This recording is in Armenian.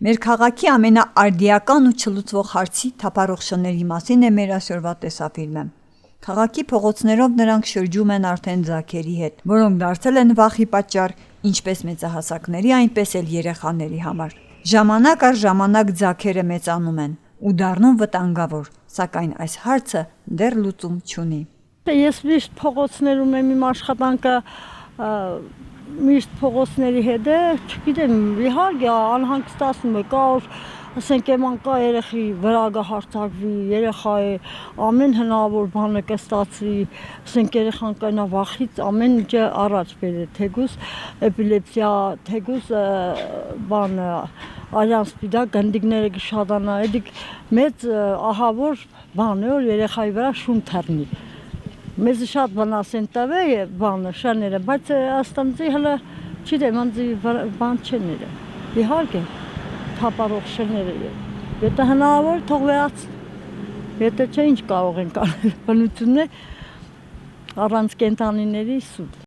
Մեր քաղաքի ամենաարդիական ու չլուծվող հարցի թափառող մասին է մեր այսօրվա տեսաֆիլմը։ Քաղաքի փողոցներով նրանք շրջում են արդեն ձագերի հետ, որոնք դարձել են վախի պատճառ ինչպես մեծահասակների, այնպես էլ երեխաների համար։ Ժամանակ առ ժամանակ ձագերը մեծանում են ու դառնում վտանգավոր, սակայն այս հարցը դեռ լուծում չունի։ Ես միշտ փողոցներում եմ, իմ աշխատանքը միշտ փողոցների հետ է, չգիտեմ, իհարկե անհանգստացնում է, կար, ասենք էման կա երեխի վրա գահարցակվի, երեխա է, ամեն հնարավոր բանը կստացվի, ասենք երեխան կայնա վախից ամեն ինչը առաջ բերե, թեկուզ էպիլեպսիա, թեկուզ բանը, արյան սպիտակ գնդիկները կշատանա, էդիկ մեծ ահավոր բան է, որ երեխայի վրա շուն թռնի։ Մեզ շատ բան ասեն տավե բանը, շաները, բայց աստանձի հլը չիտեմ, անձի բան չեն երը, իհարկե, թապարող շները է, եթե հնարավոր թող վերացնի, եթե չէ ինչ կարող են կարել, բնությունն է առանց կենտանիների սուտ։